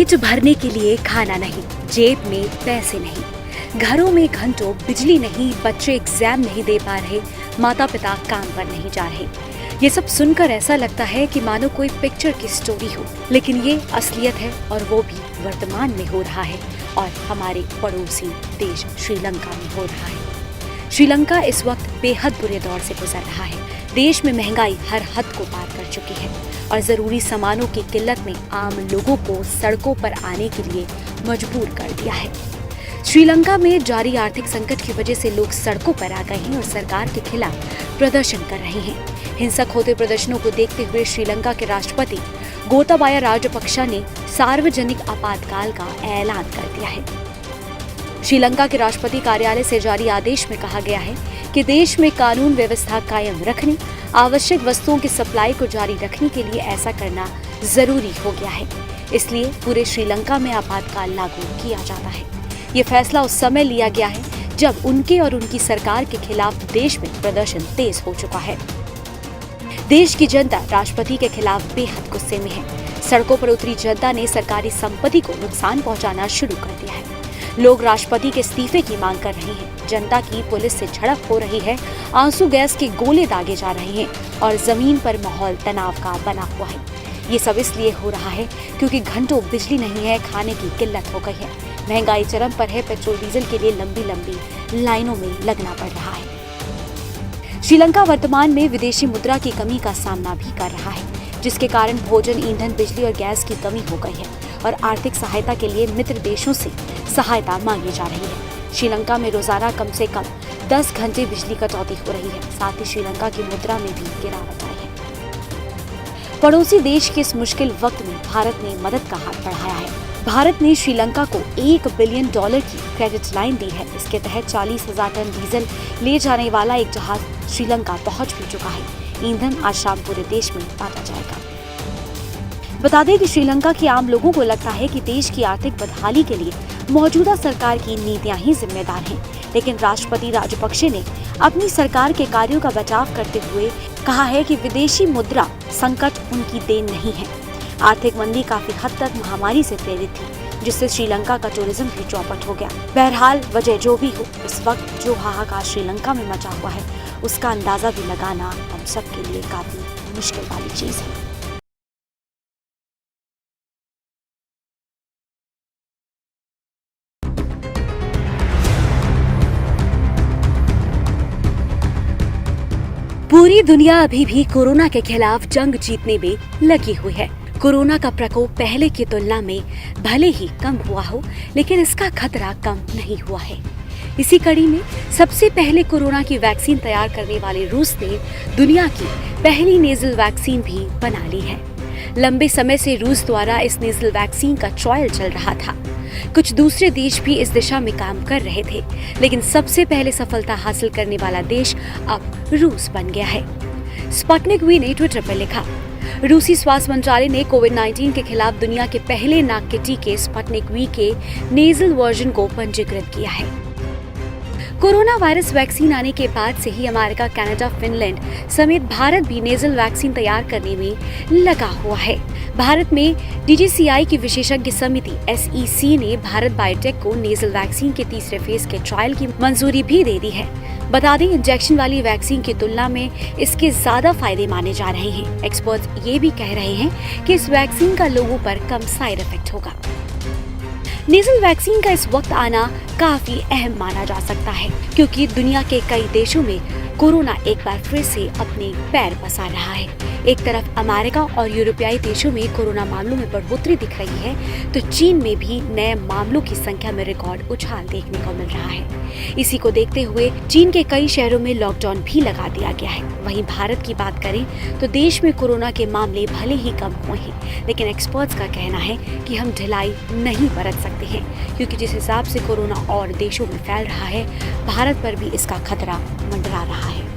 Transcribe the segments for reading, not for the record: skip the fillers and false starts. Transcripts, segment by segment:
पेट भरने के लिए खाना नहीं, जेब में पैसे नहीं, घरों में घंटों बिजली नहीं, बच्चे एग्जाम नहीं दे पा रहे, माता पिता काम पर नहीं जा रहे। ये सब सुनकर ऐसा लगता है कि मानो कोई पिक्चर की स्टोरी हो, लेकिन ये असलियत है और वो भी वर्तमान में हो रहा है और हमारे पड़ोसी देश श्रीलंका में हो रहा है। श्रीलंका इस वक्त बेहद बुरे दौर से गुजर रहा है। देश में महंगाई हर हद को पार कर चुकी है और जरूरी सामानों की किल्लत ने आम लोगों को सड़कों पर आने के लिए मजबूर कर दिया है। श्रीलंका में जारी आर्थिक संकट की वजह से लोग सड़कों पर आ गए हैं और सरकार के खिलाफ प्रदर्शन कर रहे हैं। हिंसक होते प्रदर्शनों को देखते हुए श्रीलंका के राष्ट्रपति गोताबाया राजपक्षा ने सार्वजनिक आपातकाल का ऐलान कर दिया है। श्रीलंका के राष्ट्रपति कार्यालय से जारी आदेश में कहा गया है कि देश में कानून व्यवस्था कायम रखने, आवश्यक वस्तुओं की सप्लाई को जारी रखने के लिए ऐसा करना जरूरी हो गया है। इसलिए पूरे श्रीलंका में आपातकाल लागू किया जाता है। ये फैसला उस समय लिया गया है जब उनके और उनकी सरकार के खिलाफ देश में प्रदर्शन तेज हो चुका है। देश की जनता राष्ट्रपति के खिलाफ बेहद गुस्से में है। सड़कों पर उतरी जनता ने सरकारी संपत्ति को नुकसान पहुंचाना शुरू कर दिया है। लोग राष्ट्रपति के इस्तीफे की मांग कर रहे हैं। जनता की पुलिस से झड़प हो रही है, आंसू गैस के गोले दागे जा रहे हैं और जमीन पर माहौल तनाव का बना हुआ है। ये सब इसलिए हो रहा है क्योंकि घंटों बिजली नहीं है, खाने की किल्लत हो गई है, महंगाई चरम पर है, पेट्रोल डीजल के लिए लंबी लंबी लाइनों में लगना पड़ रहा है। श्रीलंका वर्तमान में विदेशी मुद्रा की कमी का सामना भी कर रहा है, जिसके कारण भोजन, ईंधन, बिजली और गैस की कमी हो गई है और आर्थिक सहायता के लिए मित्र देशों से सहायता मांगी जा रही है। श्रीलंका में रोजाना कम से कम 10 घंटे बिजली कटौती हो रही है। साथ ही श्रीलंका की मुद्रा में भी गिरावट आई है। पड़ोसी देश के इस मुश्किल वक्त में भारत ने मदद का हाथ बढ़ाया है। भारत ने श्रीलंका को $1 बिलियन की क्रेडिट लाइन दी है। इसके तहत 40,000 टन डीजल ले जाने वाला एक जहाज श्रीलंका पहुंच भी चुका है। ईंधन आज शाम पूरे देश में बांटा जाएगा। बता दें कि श्रीलंका के आम लोगों को लगता है कि देश की आर्थिक बदहाली के लिए मौजूदा सरकार की नीतियां ही जिम्मेदार हैं, लेकिन राष्ट्रपति राजपक्षे ने अपनी सरकार के कार्यों का बचाव करते हुए कहा है कि विदेशी मुद्रा संकट उनकी देन नहीं है। आर्थिक मंदी काफी हद तक महामारी से प्रेरित थी, जिससे श्रीलंका का टूरिज्म भी चौपट हो गया। बहरहाल वजह जो भी हो, इस वक्त जो हाहाकार श्रीलंका में मचा हुआ है उसका अंदाजा भी लगाना हम सब के लिए काफी मुश्किल वाली चीज है। पूरी दुनिया अभी भी कोरोना के खिलाफ जंग जीतने में लगी हुई है। कोरोना का प्रकोप पहले की तुलना में भले ही कम हुआ हो, लेकिन इसका खतरा कम नहीं हुआ है। इसी कड़ी में सबसे पहले कोरोना की वैक्सीन तैयार करने वाले रूस ने दुनिया की पहली नेजल वैक्सीन भी बना ली है। लंबे समय से रूस द्वारा इस नेजल वैक्सीन का ट्रायल चल रहा था। कुछ दूसरे देश भी इस दिशा में काम कर रहे थे, लेकिन सबसे पहले सफलता हासिल करने वाला देश अब रूस बन गया है। स्पुतनिक वी ने ट्विटर पर लिखा, रूसी स्वास्थ्य मंत्रालय ने कोविड-19 के खिलाफ दुनिया के पहले नाक के टीके स्पुतनिक वी के नेजल वर्जन को पंजीकृत किया है। कोरोना वायरस वैक्सीन आने के बाद से ही अमेरिका, कनाडा, फिनलैंड समेत भारत भी नेजल वैक्सीन तैयार करने में लगा हुआ है। भारत में DGCI की विशेषज्ञ समिति SEC ने भारत बायोटेक को नेजल वैक्सीन के तीसरे फेज के ट्रायल की मंजूरी भी दे दी है। बता दें, इंजेक्शन वाली वैक्सीन की तुलना में इसके ज्यादा फायदे माने जा रहे हैं। एक्सपर्ट्स ये भी कह रहे हैं कि इस वैक्सीन का लोगों पर कम साइड इफेक्ट होगा। नेजल वैक्सीन का इस वक्त आना काफी अहम माना जा सकता है, क्योंकि दुनिया के कई देशों में कोरोना एक बार फिर से अपने पैर पसार रहा है। एक तरफ अमेरिका और यूरोपीय देशों में कोरोना मामलों में बढ़ोतरी दिख रही है, तो चीन में भी नए मामलों की संख्या में रिकॉर्ड उछाल देखने को मिल रहा है। इसी को देखते हुए चीन के कई शहरों में लॉकडाउन भी लगा दिया गया है। वहीं भारत की बात करें तो देश में कोरोना के मामले भले ही कम हुए हैं, लेकिन एक्सपर्ट्स का कहना है कि हम ढिलाई नहीं बरत सकते हैं, क्योंकि जिस हिसाब से कोरोना और देशों में फैल रहा है, भारत पर भी इसका खतरा मंडरा रहा है।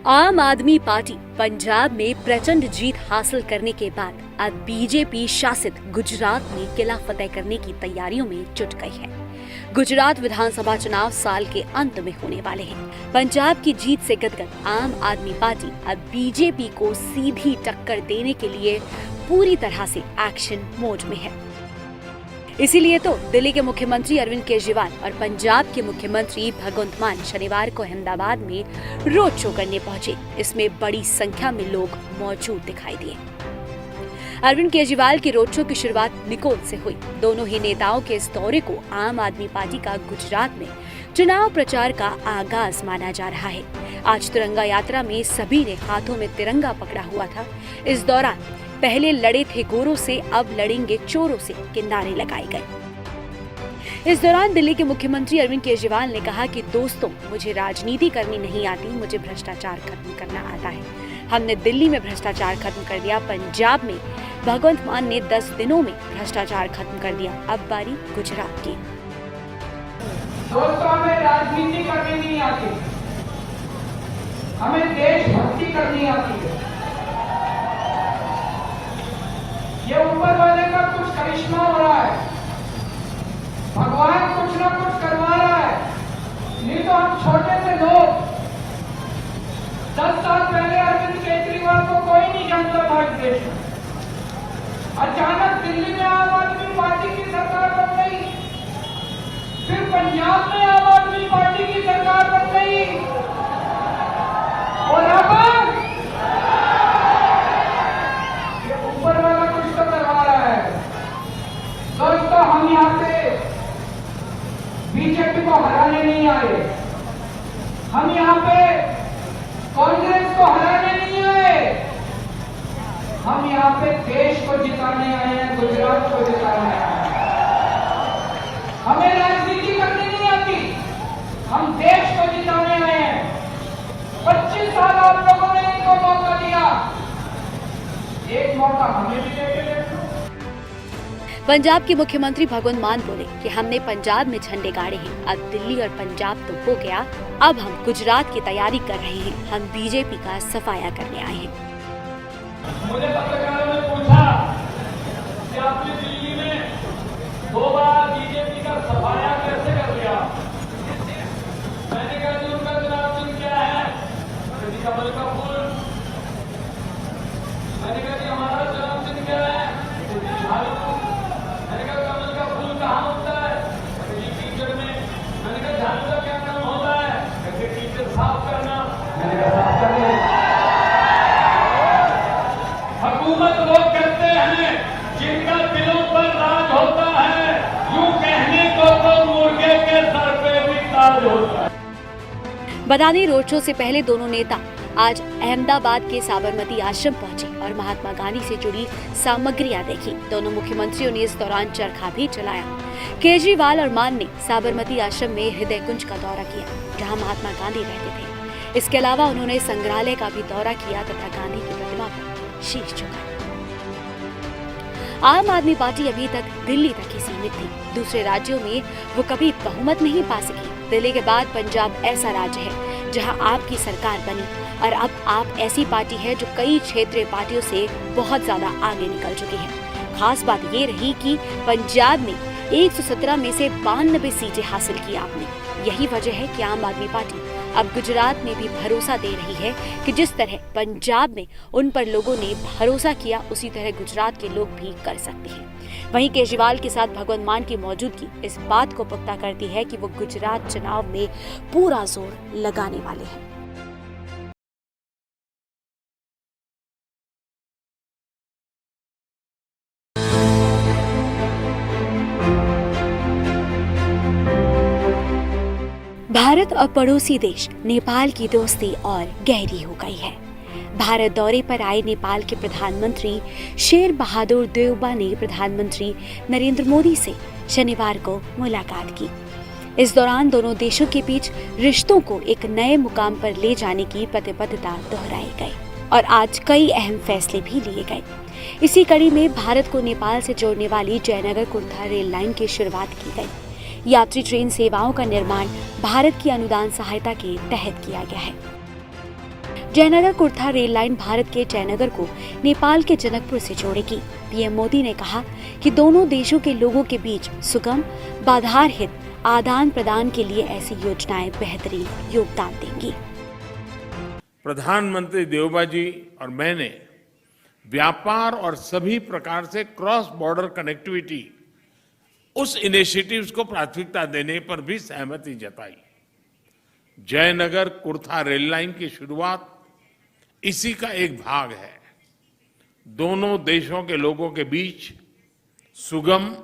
आम आदमी पार्टी पंजाब में प्रचंड जीत हासिल करने के बाद अब बीजेपी शासित गुजरात में किला फतेह करने की तैयारियों में जुट गई है। गुजरात विधानसभा चुनाव साल के अंत में होने वाले हैं। पंजाब की जीत से गदगद आम आदमी पार्टी अब बीजेपी को सीधी टक्कर देने के लिए पूरी तरह से एक्शन मोड में है। इसीलिए तो दिल्ली के मुख्यमंत्री अरविंद केजरीवाल और पंजाब के मुख्यमंत्री भगवंत मान शनिवार को अहमदाबाद में रोड शो करने पहुंचे। इसमें बड़ी संख्या में लोग मौजूद दिखाई दिए। अरविंद केजरीवाल की रोड शो की शुरुआत निकोल से हुई। दोनों ही नेताओं के इस दौरे को आम आदमी पार्टी का गुजरात में चुनाव प्रचार का आगाज माना जा रहा है। आज तिरंगा यात्रा में सभी ने हाथों में तिरंगा पकड़ा हुआ था। इस दौरान पहले लड़े थे गोरों से, अब लड़ेंगे चोरों से के नारे लगाए गए। इस दौरान दिल्ली के मुख्यमंत्री अरविंद केजरीवाल ने कहा कि दोस्तों, मुझे राजनीति करनी नहीं आती, मुझे भ्रष्टाचार खत्म करना आता है। हमने दिल्ली में भ्रष्टाचार खत्म कर दिया, पंजाब में भगवंत मान ने 10 दिनों में भ्रष्टाचार खत्म कर दिया। अब बारी गुजरात की। दोस्तों, हमें राजनीति करनी नहीं आती, हमें देशभक्ति करनी आती है। ये ऊपर वाले का कुछ करिश्मा हो रहा है, भगवान कुछ ना कुछ करवा रहा है। नहीं तो हम छोटे से लोग 10 साल पहले अरविंद केजरीवाल को कोई नहीं जानता था इस देश में। अचानक दिल्ली में आम आदमी पार्टी की सरकार बन गई, फिर पंजाब में आम आदमी पार्टी की सरकार बन गई, और अब ये ऊपर वाला कुछ तो करवा रहा है। दोस्तों, हम यहाँ पे बीजेपी को हराने नहीं आए, हम यहाँ पे कांग्रेस को हराने नहीं आए, हम यहाँ पे देश को जिताने आए हैं, गुजरात को जिताने आए हैं। हमें राजनीति करनी नहीं आती, हम देश को जिताने आए हैं। 25 साल आप लोगों ने इनको मौका दिया, एक मौका हमें भी देके देखो। पंजाब के मुख्यमंत्री भगवंत मान बोले कि हमने पंजाब में झंडे गाड़े हैं, अब दिल्ली और पंजाब तो हो गया, अब हम गुजरात की तैयारी कर रहे हैं, हम बीजेपी का सफाया करने आए हैं। मुझे पत्रकारों ने पूछा कि आपने दिल्ली में 2 बार बीजेपी का सफाया कैसे कर दिया। मैंने कहा कि उनका चुनाव चिन्ह क्या है? कमल का फूल। मैंने कहा कि हमारा चुनाव चिन्ह क्या है? झाड़ू। मैंने कहा कमल का फूल कहाँ होता है? टीचर में। मैंने कहा झाड़ू का क्या काम होता है? कैसे टीचर साफ करना। मैंने कहा साफ करना। हुकूमत लोग करते हैं जिनका दिलों पर राज होता है, यूं कहने को तो मुर्गे के सर पे भी ताज होता है। बता दें, रोड शो से पहले दोनों नेता आज अहमदाबाद के साबरमती आश्रम पहुंचे और महात्मा गांधी से जुड़ी सामग्रियां देखी। दोनों मुख्यमंत्रियों ने इस दौरान चरखा भी चलाया। केजरीवाल और मान ने साबरमती आश्रम में हृदय कुंज का दौरा किया, जहां महात्मा गांधी रहते थे। इसके अलावा उन्होंने संग्रहालय का भी दौरा किया तथा गांधी की प्रतिमा पर शीश झुकाया। आम आदमी पार्टी अभी तक दिल्ली तक ही सीमित थी, दूसरे राज्यों में वो कभी बहुमत नहीं पा सकी। दिल्ली के बाद पंजाब ऐसा राज्य है जहां आपकी सरकार बनी, और अब आप ऐसी पार्टी है जो कई क्षेत्रीय पार्टियों से बहुत ज्यादा आगे निकल चुकी है। खास बात ये रही कि पंजाब में 117 में से 92 सीटें हासिल की आपने। यही वजह है कि आम आदमी पार्टी अब गुजरात में भी भरोसा दे रही है कि जिस तरह पंजाब में उन पर लोगों ने भरोसा किया, उसी तरह गुजरात के लोग भी कर सकते हैं। वहीं केजरीवाल के साथ भगवंत मान की मौजूदगी इस बात को पुख्ता करती है कि वो गुजरात चुनाव में पूरा जोर लगाने वाले हैं। भारत और पड़ोसी देश नेपाल की दोस्ती और गहरी हो गई है। भारत दौरे पर आए नेपाल के प्रधानमंत्री शेर बहादुर देउबा ने प्रधानमंत्री नरेंद्र मोदी से शनिवार को मुलाकात की। इस दौरान दोनों देशों के बीच रिश्तों को एक नए मुकाम पर ले जाने की प्रतिबद्धता दोहराई गई और आज कई अहम फैसले भी लिए गए। इसी कड़ी में भारत को नेपाल से जोड़ने वाली जयनगर कुर्था रेल लाइन की शुरुआत की गई। यात्री ट्रेन सेवाओं का निर्माण भारत की अनुदान सहायता के तहत किया गया है। जयनगर कुर्था रेल लाइन भारत के जयनगर को नेपाल के जनकपुर से जोड़ेगी। पीएम मोदी ने कहा कि दोनों देशों के लोगों के बीच सुगम, बाधारहित आदान प्रदान के लिए ऐसी योजनाएं बेहतरीन योगदान देंगी। प्रधानमंत्री देवबा जी और मैंने व्यापार और सभी प्रकार से क्रॉस बॉर्डर कनेक्टिविटी उस इनिशिएटिव्स को प्राथमिकता देने पर भी सहमति जताई। जयनगर कुर्था रेल लाइन की शुरुआत इसी का एक भाग है। दोनों देशों के लोगों के बीच सुगम,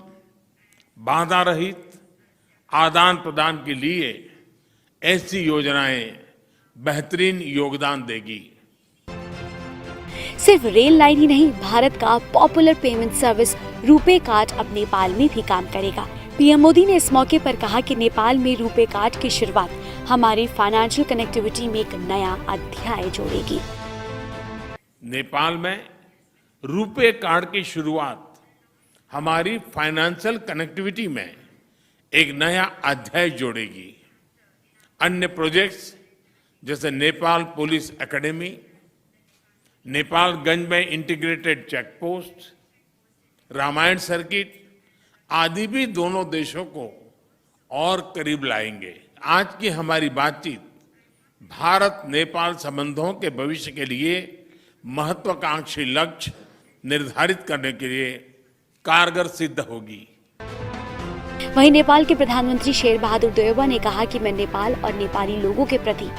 बाधा रहित आदान प्रदान के लिए ऐसी योजनाएं बेहतरीन योगदान देगी। सिर्फ रेल लाइन ही नहीं, भारत का popular payment service RuPay card अब नेपाल में भी काम करेगा। पीएम मोदी ने इस मौके पर कहा कि नेपाल में रुपे कार्ड की शुरुआत हमारी फाइनेंशियल कनेक्टिविटी में एक नया अध्याय जोड़ेगी। नेपाल में रुपे कार्ड की शुरुआत हमारी फाइनेंशियल कनेक्टिविटी में एक नया अध्याय जोड़ेगी। अन्य प्रोजेक्ट्स जैसे नेपाल पुलिस एकेडमी, नेपालगंज में integrated check post, Ramayana circuit आदि भी दोनों देशों को और करीब लाएंगे। आज की हमारी बातचीत भारत नेपाल संबंधों के भविष्य के लिए महत्वाकांक्षी लक्ष्य निर्धारित करने के लिए कारगर सिद्ध होगी। वहीं नेपाल के प्रधानमंत्री शेर बहादुर देउबा ने कहा कि मैं नेपाल और नेपाली लोगों के प्रति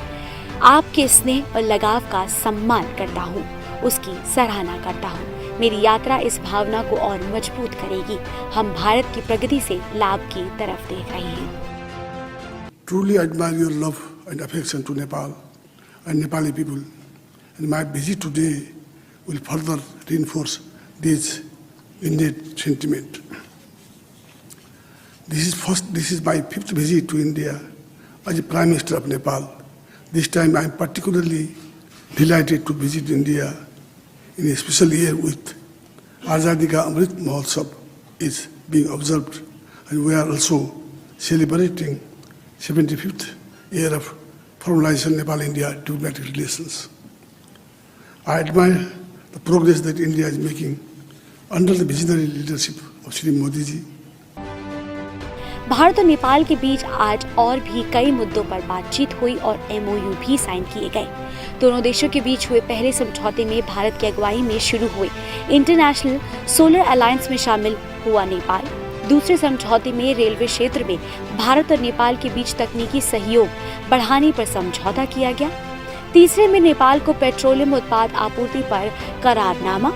आपके स्नेह और लगाव का सम्मान करता हूँ, उसकी सराहना करता हूँ। मेरी यात्रा इस भावना को और मजबूत करेगी। हम भारत की प्रगति से लाभ की तरफ देख रहे हैं। Truly admire your love and affection to Nepal and Nepali people, and my visit today will further reinforce this innate sentiment. This is my fifth visit to India as Prime Minister of Nepal. This time I am particularly delighted to visit India in a special year with Azadi Ka Amrit Mahotsav is being observed, and we are also celebrating 75th year of formalization Nepal-India diplomatic relations. I admire the progress that India is making under the visionary leadership of Shri Modi ji. Bharat और नेपाल के बीच आज और भी कई मुद्दों पर बातचीत हुई और MOU भी साइन किए गए। दोनों देशों के बीच हुए पहले समझौते में भारत की अगुवाई में शुरू हुए इंटरनेशनल सोलर अलायंस में शामिल हुआ नेपाल। दूसरे समझौते में रेलवे क्षेत्र में भारत और नेपाल के बीच तकनीकी सहयोग बढ़ाने पर समझौता किया गया। तीसरे में नेपाल को पेट्रोलियम उत्पाद आपूर्ति पर करारनामा,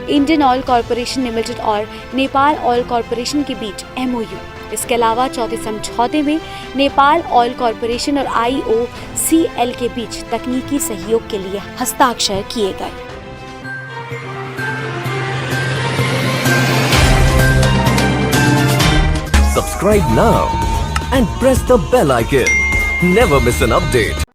इंडियन ऑयल कॉरपोरेशन लिमिटेड और नेपाल ऑयल कॉरपोरेशन के बीच MOU। इसके अलावा चौथे समझौते में नेपाल ऑयल कॉरपोरेशन और IOCL के बीच तकनीकी सहयोग के लिए हस्ताक्षर किए गए। Subscribe now and press the bell icon. Never miss an update.